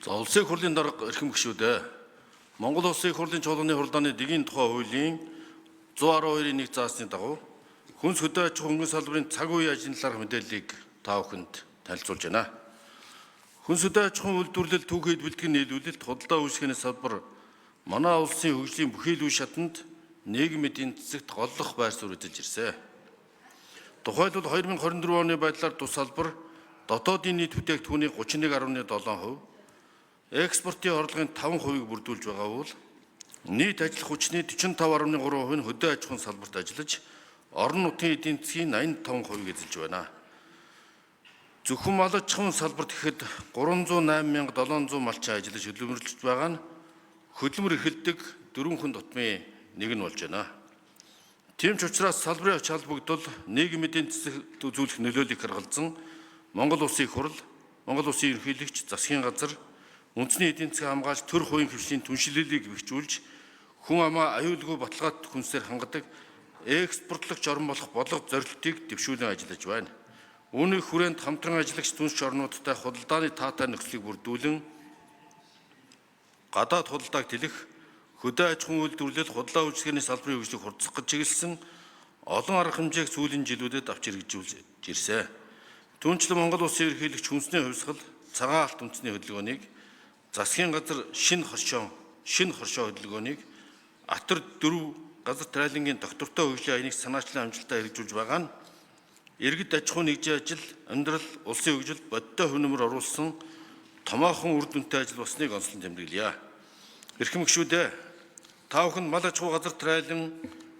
Улсын их хурлын дарга эрхэм гишүүдээ Монгол Улсын их хурлын чуулганы хурлааны дэгийн тухай хуулийн 112-1 заасны дагуу хүнс хөдөө аж ахуй хөнгөн салбарын цаг үеийн ажлын мэдээллийг та бүхэнд танилцуулж байна. Хүнс хөдөө аж ахуйн үйлдвэрлэл түүхэд бэлтгэн нийлүүлэлт худалдаа үүсгэний салбар манай улсын хөгжлийн бүхий л үе шатанд нийгмийн эдийн засагт голлох байр суурь эзэлж ирсэн. Тухайлбал 2024 оны байдлаар тус салбар дотоодын нийт бүтээгдэхүүний 31.7%, экспортын орлогын 5%-ийг бүрдүүлж байгаа бол нийт ажил хүчний 45.3% нь хөдөө аж ахуйн салбарт ажиллаж, орон нутгийн эдийн засгийн 85%-ийг эзэлж байна. Зөвхөн мал аж ахуйн салбарт гэхэд 308,700 малчин ажиллаж хөдөлмөрлөж байгаа нь хөдөлмөр эрхэлдэг 4 хүн тутмын нэг нь болж байна. Тийм ч учраас салбарын ач холбогдол нийгмийн эдийн засагт үзүүлэх нөлөөллийг харгалзан Монгол Улсын их хурл, Монгол Улсын ерөнхийлөгч, засгийн газар үндэсний эдийн засгийг хамгаалж төр хувийн хвшлийн түншлэлийг бэхжүүлж хүн амаа аюулгүй баталгаат хүнсээр хангадаг экспортлогч орн болох бодлого зорилтыг дэвшүүлэн ажиллаж байна. Үүнийг хүрээнд хамтран ажиллагч түнш орнуудтай худалдааны таатай нөхцөлийг бүрдүүлэн гадаад худалдааг тэлэх, хөдөө аж ахуйн үйлдвэрлэл худалдаа үйлчилгээний салбарын хөгжлийг хурцсах гэж чиглэсэн олон арга хэмжээг сүүлийн жилүүдэд авч хэрэгжүүлж ирсэн. Түүнчлэн Монгол Улсын ерөнхийлөгч хүнсний хувьсгал, цагаан алт үндэсний хөдөлгөөнийг, засгийн газар шинэ хоршоо хөдөлгөөнийг Атар 4 газар тариалангийн доктортой хөгжлийн аяныг санаачлан амжилттай хэрэгжүүлж байгаа нь иргэд аж ахуйн нэгжийн ажил, амьдрал, улсын хөгжилд бодиттой хөнөмөр оруулсан томоохон үр дүнтэй ажил болсныг онцлон тэмдэглэе. Эрхэм гишүүдээ та бүхэн мал аж ахуй газар тариалан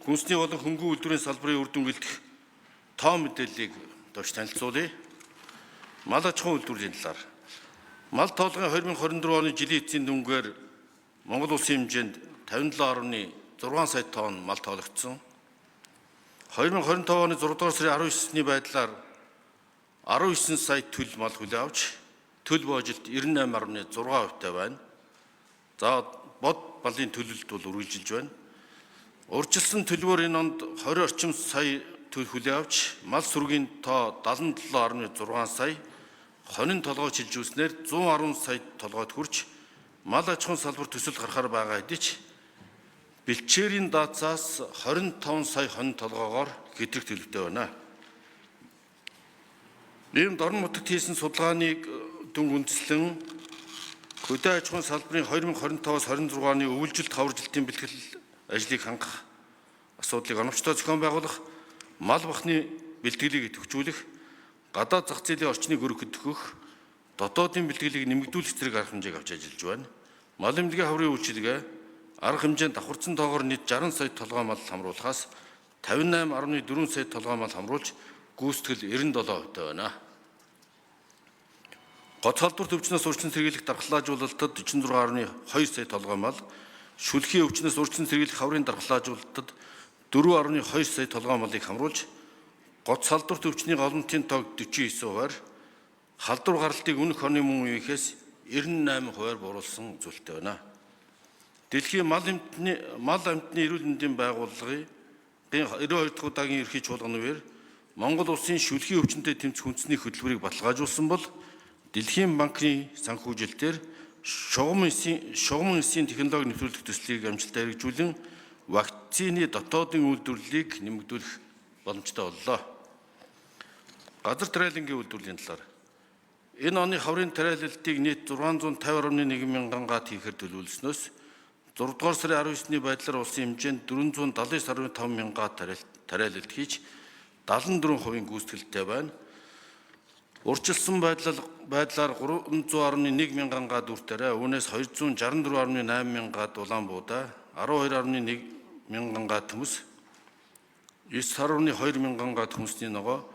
хүнсний болон хөнгөн үйлдвэрийн салбарын үр дүн бэлтгэх тоо мэдээллийг товч танилцуулъя. Мал аж ахуйн үйлдвэрлэлийн талаар мал тоолгын 2024 оны жилийн эцсийн дүнгээр Монгол улсын хэмжээнд 57.6 сая тонн мал тоологдсон. 2025 оны 6 дугаар сарын 19-ний байдлаар 19 сая төл мал хүлээн авч төл боожилт 98.6%-тай байна. За бод балын төлөлт бол үргэлжилж байна. Урьдчилсан төлбөр энэ онд 20 орчим сая төл хүлээн авч мал сүргийн тоо 77.6 сая, хонин толгой шилжүүлснээр 110 сая толгойд хүрч мал аж ахуйн салбар төсөл гарахаар байгаа хэдий ч бэлчээрийн даацаас 25 сая хонин толгоогоор хэтрэх төлөвтэй байна. Ийм орон нутагт хийсэн судалгааны дүн үндэслэн хөдөө аж ахуйн салбарын 2025-аас 26 оны өвөлжилт хавар жилтийн бэлтгэл ажлыг хангах асуудлыг оновчтой зохион байгуулах, мал бахны бэлтгэлийг идэвхжүүлэх, гадаад зах зээлийн орчныг өргөхөх, дотоодын бэлтгэлийг нэмэгдүүлэх зэрэг арга хэмжээг авч ажиллаж байна. Мал эмнэлгийн хаврын үйлчилгээ арга хэмжээнд давхарцсан тоогоор нийт 60 сая толгой мал хамруулахаас 58.4 сая толгой мал хамруулж гүйцэтгэл 97%-тай байна. Гоц халдвар төвчнөөс урьдчилан сэргийлэх дархлаажуулалтад 46.2 сая толгой мал, шүлхийн өвчнөөс урьдчилан сэргийлэх хаврын дархлаажуулалтад 4.2 сая толгой малыг хамруулж гоц халдвар төвчний голомтын тоог 49%-аар, халдвар гаралтыг үнэх орны мөн үеийнхээс 98%-аар бууруулсан зүйлтэй байна. Дэлхийн мал амтны эрүүл мэндийн байгууллагын 92 дахь удаагийн ерхий чуулганы үеэр Монгол улсын шүлхийн өвчнөд тэмцэх үндэсний хөтөлбөрийг баталгаажуулсан бол Дэлхийн банкны санхүүжилтээр шугам эсийн технологи нэвтрүүлэх төслийг амжилттай хэрэгжүүлэн вакцины дотоодын үйлдвэрлэлийг нэмэгдүүлэх боломжтой боллоо. Газар тариалангийн үйлдвэрлэлийн талаар энэ оны хаврын тариалалтыг нийт 650.1 мянган гаат хийхээр төлөвлөснөөс 6 дугаар сарын 19-ний байдлаар улсын хэмжээнд 479.5 мянган гаат тариалалт хийж 74% гүйцэтгэлтэй байна. Урьдчилсан байдлаар 300.1 мянган гаат үр тариа, үүнээс 264.8 мянган гаат улаан буудаа, 12.1 мянган гаат төмс, 9.2 мянган гаат хүнсний ногоо,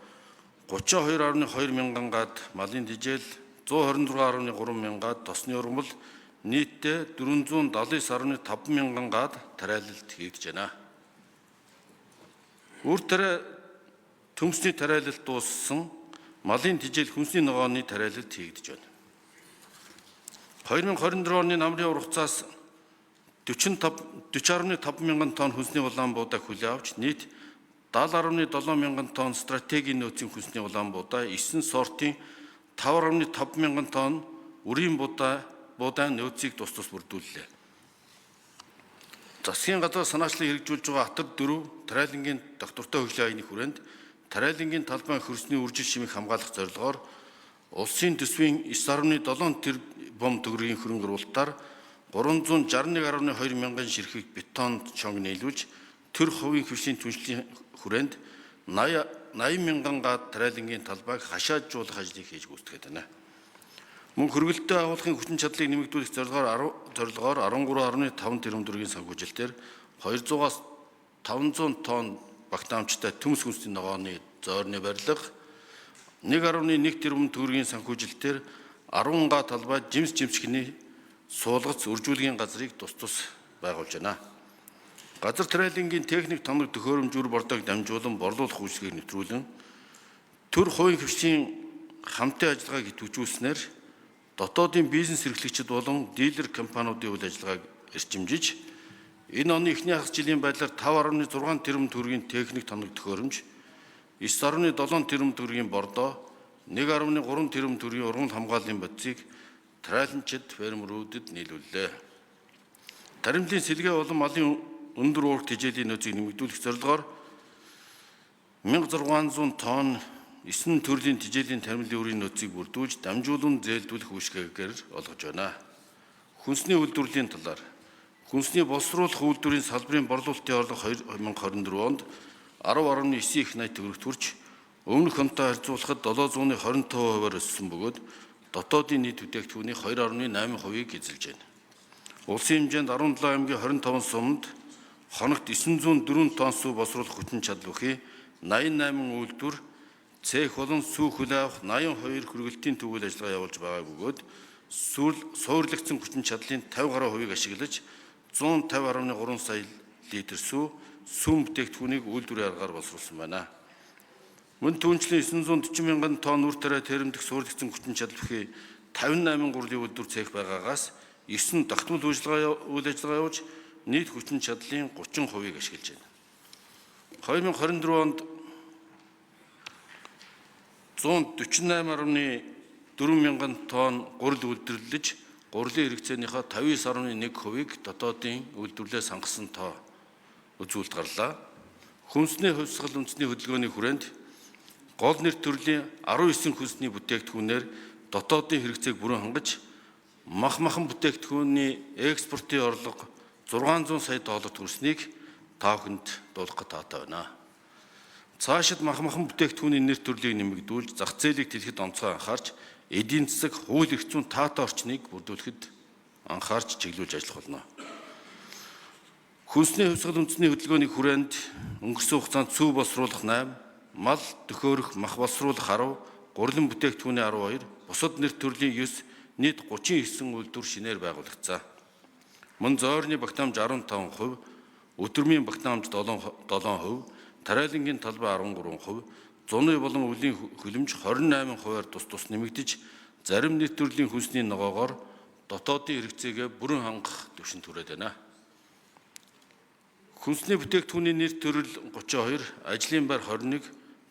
32.2 мянган гаат малын дижэл, 126.3 мянган гаат тосны ургамал, нийтдээ 479.5 мянган гаат тариалалт хийгдэж байна. Үр тариа төмсний тариалалт дууссан, малын дижэл хүнсний ногооны тариалалт хийгдэж байна. 2024 оны намрын ургацаас 40.5 мянган тонн хүнсний улаан буудаа хүлээн авч нийт 70.7 мянган тонн стратегийн нөөцийн хүнсний улаан буудаа, 9 сортын 5.5 мянган тонн үрийн буудаа буудаан нөөцийг тус бүрдүүллээ. Засгийн газар санаачлан хэрэгжүүлж байгаа Атар 4 тариалангийн доктортой хөгжлийн аяны хүрээнд тариалангийн талбай хөрсний үржил шимийг хамгаалах зорилгоор улсын төсвийн 9.7 тэрбум төгрөгийн хөрөнгө оруулалтаар 361.2 мянган ширхэг бетон чонг нийлүүлж төр хувийн хөвшлийн түншлэлийн хүрээнд 80 мянган га тариалангийн талбайг хашаажуулах ажлыг хийж гүйцэтгээд байна. Мөн хөргөлтөд агуулгын хүчин чадлыг нэмэгдүүлэх зорилгоор 13.5 тэрбум төгрөгийн санхүүжилтээр 200-аас 500 тонн багтаамжтай төмс хүнсний ногооны зойрны барилга, 1.1 тэрбум төгрөгийн санхүүжилтээр 10 га талбай жимс жимсгний суулгац үржүүлгийн газрыг тус байгуулж байна. Газар тариалангийн техник тоног төхөөрөмжүүр бордоог дамжуулан борлуулах үйлчлэгийг нэвтрүүлэн төр хувийн хөвчлийн хамтын ажиллагааг идэвхжүүлснээр дотоодын бизнес эрхлэгчид болон дилер компаниудын үйл ажиллагааг эрчимжиж энэ оны эхний хагас жилийн байдлаар 5.6 тэрбум төгрөгийн техник тоног төхөөрөмж, 9.7 тэрбум төгрөгийн бордоо, 1.3 тэрбум төгрөгийн ургамал хамгааллын бодисыг тариаланчид фермерүүдэд нийлүүллээ. Таримтлын сэлгээ болон малын өндөр уурах тэжээлийн нөөцийг нэмэгдүүлэх зорилгоор 1600 тонн 9 төрлийн тэжээлийн таримлын үрийн нөөцийг бүрдүүлж дамжуулан зээлдүүлэх үйлчлэгээр олгож байна. Хүнсний үйлдвэрлэлийн талаар хүнсний боловсруулах үйлдвэрийн салбарын борлуулалтын орлого 2024 онд 10.9 их найт төгрөгт хүрч өмнөх онтой харьцуулахад 725%-аар өссөн бөгөөд дотоодын нийт бүтээгдэхүүний 2.8%-ийг эзэлж байна. Улсын хэмжээнд 17 аймгийн 25 сумд хоногт 904 тонн сүү боловсруулах хүчин чадал бүхий 88 үйлдвэр цех болон сүү хүлээ авах 82 хөргөлтийн төвөл ажиллагаа явуулж байгаа бөгөөд суурлагдсан хүчин чадлын 50% ашиглаж 150.3 сая литр сүүн бүтээгдэхүүнийг үйлдвэрийн аргаар боловсруулсан байна. Мөн түүнчлэн 940 мянган тонн үр тариа тэрэмдэх суурлагдсан хүчин чадал бүхий 58 гурван үйлдвэр цех байгаагаас 9 тогтмол үйл ажиллагаа явуулж нийт хүчин чадлын 30%-ийг ашиглаж байна. 2024 онд 148.4 мянган тонн гурил үйлдвэрлэж, гурилын хэрэгцээнийхээ 59.1%-ийг дотоодын үйлдвэрлэлээс хангасан тоо үзүүлэлт гарлаа. Хүнсний хувьсгал үндэсний хөдөлгөөний хүрээнд гол нэр төрлийн 19 хүнсний бүтээгдэхүүнээр дотоодын хэрэгцээг бүрэн хангаж, махан бүтээгдэхүүний экспортын орлого 600 сая долларт хүрснийг та бүхэнд дуулгах таатай байна. Цаашид махан бүтээгдэхүүний нэр төрлийг нэмэгдүүлж, зах зээлийг дэлгэхэд онцгой анхаарч, эдийн засаг хууль эрх зүйн таатай орчныг бүрдүүлэхэд анхаарч чиглүүлж ажиллах болно. Хүнсний хувьсгал үндэсний хөдөлгөөний хүрээнд өнгөрсөн хугацаанд сүү боловсруулах 8, мал төхөөрөх мах боловсруулах 10, гурилан бүтээгдэхүүний 12, бусад нэр төрлийн 9, нийт 39 үйлдвэр шинээр байгуулагдсан. Мөн зойрны багтаамж 15%, өдрөмийн багтаамж 7%, тариалангийн талбай 13%, зуны болон үлийн хөлөмж 28%-аар тус нэмэгдэж, зарим нэр төрлийн хүнсний ногоогоор дотоодын хэрэгцээгээ бүрэн хангах түвшинд хүрээд байна. Хүнсний бүтээгдэхүүний нэр төрөл 32, ажлын байр 21,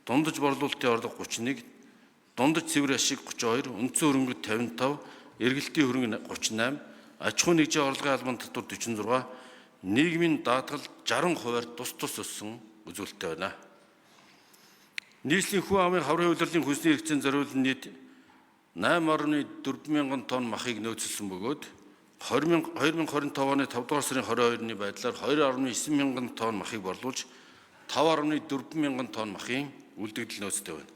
дундаж борлуулалтын орлого 31, дундаж цэвэр ашиг 32, үндсэн хөрөнгөд 55, эргэлтийн хөрөнгө 38, аж ахуйн нэгжийн орлогын албан татвар 46, нийгмийн даатгал 60%-аар тус өссөн үзүүлэлттэй байна. Нийслэлийн хүн амын хаврын улирлын хүнсний хэрэгцээнд зориулсан нийт 8.4 мянган тонн махыг нөөцлсөн бөгөөд 2025 оны 5 дугаар сарын 22-ны байдлаар 2.9 мянган тонн махыг борлуулж 5.4 мянган тонн махын үлдэгдэл нөөцтэй байна.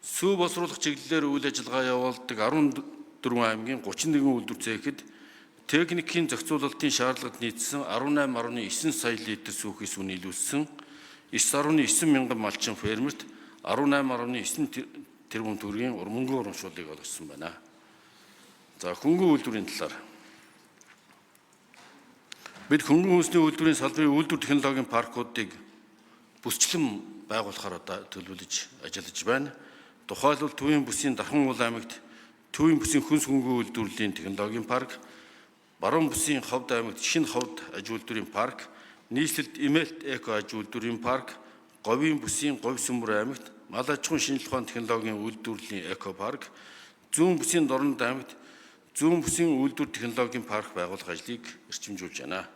Сүү боловсруулах чиглэлээр үйл ажиллагаа явуулдаг 14 аймгийн 31 үйлдвэр цехэд техникийн зохицуулалтын шаардлагад нийцсэн 18.9 сая литр сүүхий сүү нийлүүлсэн 9.9 мянган малчин фермерт 18.9 тэрбум төгрөгийн мөнгөн урамшууллыг олгосон байна. За хөнгөн үйлдвэрийн талаар бид хөнгөн хүнсний үйлдвэрийн салбарын үйлдвэр технологийн паркуудыг бүсчлэн байгуулахаар төлөвлөж ажиллаж байна. Тухайлбал Төвийн бүсийн Дархан уул аймагт Төвийн бүсийн хүнс хөнгөн үйлдвэрлэлийн технологийн парк, Баруун бүсийн Ховд аймагт шинэ Ховд аж үйлдвэрийн парк, нийслэлд Имэлт эко аж үйлдвэрийн парк, Говийн бүсийн Говь Сүмбэр аймагт мал аж ахуйн шинжилгээ ухааны технологийн үйлдвэрлэлийн эко парк, Зүүн бүсийн Дорнод аймагт зүүн бүсийн үйлдвэр технологийн парк байгуулах ажлыг эрчимжүүлж байна.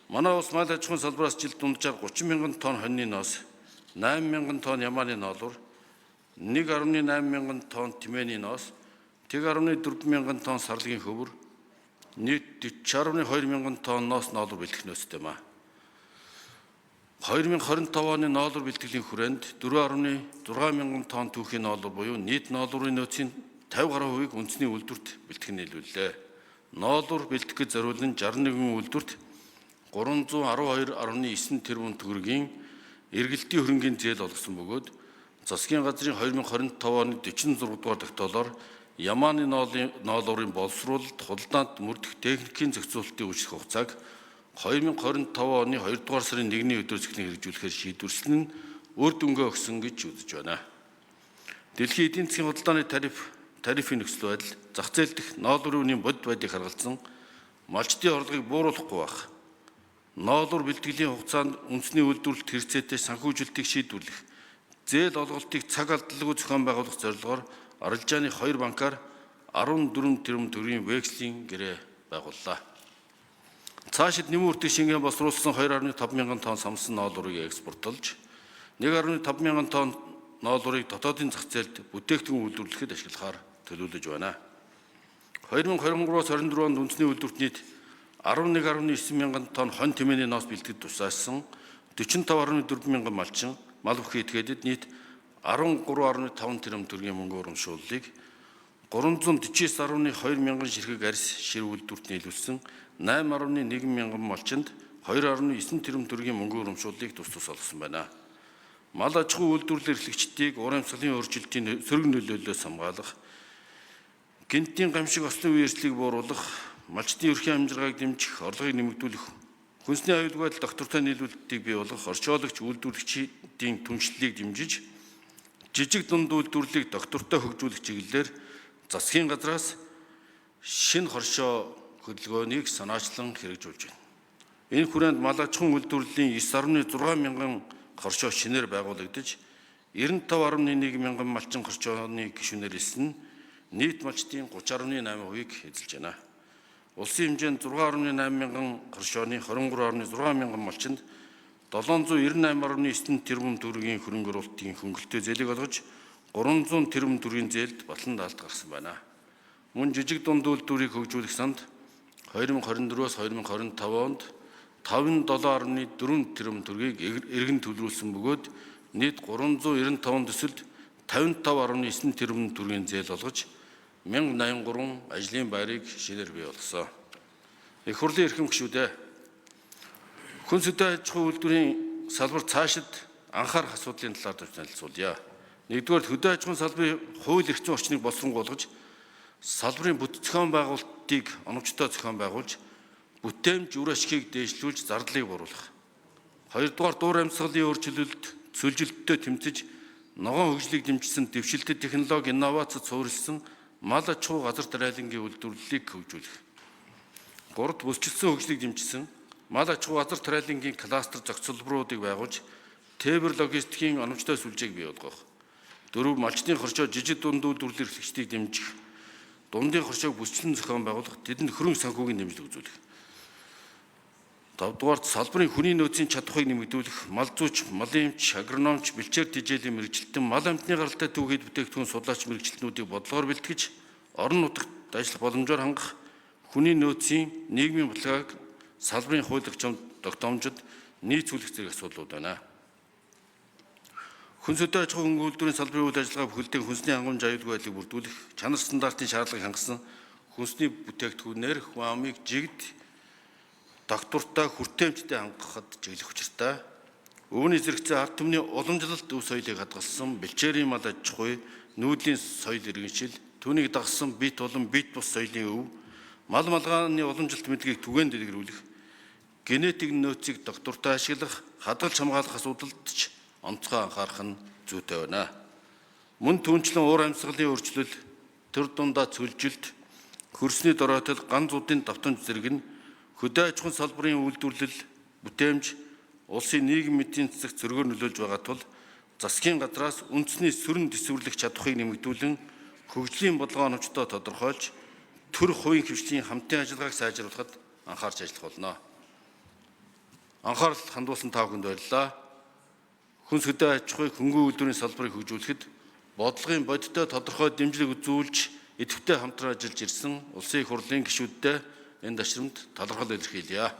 Манай улс мал аж ахуйн салбараас жилд дунджаар 30 мянган тонн хоньны ноос, 8 мянган тонн ямааны ноолуур, 1,8 мянган тонн тэмээний ноос, 1,4 мянган тонн сарлагын хөвөр, нийт 40.2 мянган тонн ноос ноолуур бэлтгэх нөөцтэй юм. 2025 оны ноолуур бэлтгэлийн хүрээнд 4.6 мянган тонн түүхийн ноолуур буюу нийт ноолуурын нөөцийн 50% үндэсний үйлдвэрт бэлтгэх нийлүүллээ. Ноолуур бэлтгэхэд зориулсан 61 үйлдвэрт 312.9 тэрбум төгрөгийн эргэлтийн хөрөнгийн зээл олгосон бөгөөд засгийн газрын 2025 оны 46 дугаар тогтоолоор ямааны ноолуурын боловсруулалт, худалдаанд мөрдөх техникийн зохицуулалтын үүсгэх хугацааг 2025 оны 2 дугаар сарын 1-ний өдрөөс эхлэн хэрэгжүүлэхээр шийдвэрлсэн нь үр дүнгээ өгсөн гэж үзэж байна. Дэлхийн эдийн засгийн худалдааны тарифын нөхцөл байдал, зах зээл дэх ноолуурын үнийн бодит байдлыг харгалзан малчдын орлогыг бууруулахгүй байх, ноолуур бэлтгэлийн хугацаанд үндэсний үйлдвэрлэлт хэрэгцээтэй санхүүжилтийг шийдвэрлэх, зээл олголтыг цаг алдалгүй зохион байгуулах зорилгоор арилжааны 2 банкаар 14 тэрбум төгрөгийн векселийн гэрээ байгууллаа. Цаашид нэмэн үртэг шингэн боловсруулсан 2.5 мянган тонн самсан ноолуурыг экспортлж, 1.5 мянган тонн ноолуурыг дотоодын зах зээлд бүтээгдэхүүн үйлдвэрлэхэд ашиглахаар төлөвлөж байна. 2023-аас 24 онд үндэсний үйлдвэрт нийт 11.9 мянган тонн хонь тэмээний ноос бэлтгэж тусаасан 45.4 мянган малчин, мал бүхий этгээдэд нийт 13.5 тэрбум төгрөгийн мөнгө урамшууллыг 349.2 мянган ширхэг арьс шир үйлдвэрт нийлүүлсэн 8.1 мянган малчинд 2.9 тэрбум төгрөгийн мөнгө урамшууллыг тус олгосон байна. Мал аж ахуй үйлдвэрлэл эрхлэгчдийг уур амьсгалын өөрчлөлтийн сөрөг нөлөөллөөс хамгаалах, гэнэтийн гамшиг ослын үе эрсдлийг бууруулах, малчдын эрхийн амжиргааг дэмжих, орлогыг нэмэгдүүлэх, хүнсний аюулгүй байдал доктортой нийлүүлэлтийг бий болгох, орчуулагч үйлдвэрлэгчдийн түншлэлийг дэмжиж, жижиг дунд үйлдвэрлэлийг доктортой хөгжүүлэх чиглэлээр засгийн газраас шинэ хоршоо хөдөлгөөнийг санаачлан хэрэгжүүлж байна. Энэ хүрээнд мал аж ахуйн үйлдвэрлэлийн 9.6 мянган хоршоо шинээр байгуулагдаж, 95.1 мянган малчин хоршооны гишүүнээр илсэн нийт малчдын 30.8%-ийг эзэлж байна. Улсын хэмжээнд 6.8 мянган хоршооны 23.6 мянган малчинд 798.9 тэрбум төгрөгийн хөрөнгө оруулалтын хөнгөлөлтөө зээлийг олгож 300 тэрбум төгрөгийн зээлд батлан даалт гаргасан байна. Мөн жижиг дунд үйлдвэрийг хөгжүүлэх санд 2024-өөс 2025 онд 57.4 тэрбум төгрөгийг эргэн төлрүүлсэн бөгөөд нийт 395 төсөлд 55.9 тэрбум төгрөгийн зээл олгож 1083 ажлын байрыг шинээр бий болгосон. Их хурлын эрхэм гишүүдээ, хүн сэдвийн аж ахуй үйлдвэрийн салбар цаашид анхаарах асуудлын талаар танилцуулъя. Нэгдүгээр, хөдөө аж ахуйн салбарын хууль эрхцэн орчныг боловсронгуулж, салбарын бүтэц зохион байгуулалтыг оновчтой зохион байгуулж, бүтээмж үр ашгийг дээшлүүлж зардлыг бууруулах. Хоёрдугаар, дуур амьсгалын өөрчлөлт, цөлжилттэй тэмцэж, ногоон хөгжлийг дэмжсэн дэвшилтэт технологи инновацид суурилсан мал аж ахуй газар тариалангийн үйлдвэрлэлийг хөгжүүлэх. Гуравт, бүсчилсэн хөгжлийг дэмжсэн мал аж ахуй газар тариалангийн кластер зохицолборуудыг байгуулж, тээвэр логистикийн оновчтой сүлжээг бий болгох. Дөрөв, малчдын хоршоо жижиг дунд үйлдвэрлэл эрхлэгчдийг дэмжих, дундын хоршоог бүсчлэн зохион байгуулах, тэдэнд хөрөнгө санхүүгийн дэмжлэг үзүүлэх. Тавдугаар, салбарын хүний нөөцийн чадхыг нэмэгдүүлэх, мал зүйч, малын эмч, агрономч, бэлчээр тэжээлийн мэрэгчлэлтэн, мал амтны гаралтай түүхийд бүтээгдэхүүн судлаач мэрэгчлэлтнүүдийг бодлогоор бэлтгэж, орон нутагт ажиллах боломжоор хангах, хүний нөөцийн нийгмийн баталгааг салбарын хууль тогтоомжид нийцүүлэх зэрэг асуудлууд байна. Хүн сэдвийн аж ахуйн үйлдвэрийн салбарын үйл ажиллагаа бүхэлдээ хүнсний хангамж аюулгүй байдлыг бүрдүүлэх, чанар стандартын шаардлагыг хангасан хүнсний бүтээгдэхүүнээр хүн амыг жигд, доктортой хүртээмжтэй хангахад чиглэх учиртай. Өвний зэрэгцээ ард түмний уламжлалт өв соёлыг хадгалсан бэлчээрийн мал аж ахуй, нүүдлийн соёл иргэншил, түүнийг дагсан бит болон бит бус соёлын өв, мал малгааны уламжлалт мэдлэгийг түгээн дэлгэрүүлэх, генетик нөөцийг доктортой ашиглах, хадгалж хамгаалах асуудалд ч онцгой анхаарах нь зүйтэй байна. Мөн түүнчлэн уур амьсгалын өөрчлөл, төр дундаа цөлжилт, хөрсний дороотол, ган зуудын давтамж зэрэг нь хөдөө аж ахуйн салбарын үйлдвэрлэл, бүтээмж, улсын нийгмийн эдийн засагт зөргөөр нөлөөлж байгаа тул засгийн газраас үндэсний сөрөн дэвсгэрлэх чадварыг нэмэгдүүлэн хөгжлийн бодлогоо оновчтой тодорхойлж, төрөх хувийн хвшлийн хамтын ажиллагааг сайжруулахад анхаарч ажиллах болно. Анхаарал хандуулсан та бүхэнд баярлалаа. Хүнс хөдөө аж ахуйн хөнгөн үйлдвэрийн салбарыг хөгжүүлэхэд бодлогын бодиттой тодорхой дэмжлэг үзүүлж идэвхтэй хамтран ажиллаж ирсэн улсын их хурлын гишүүддээ энэ ташрамд талархал илэрхийлье.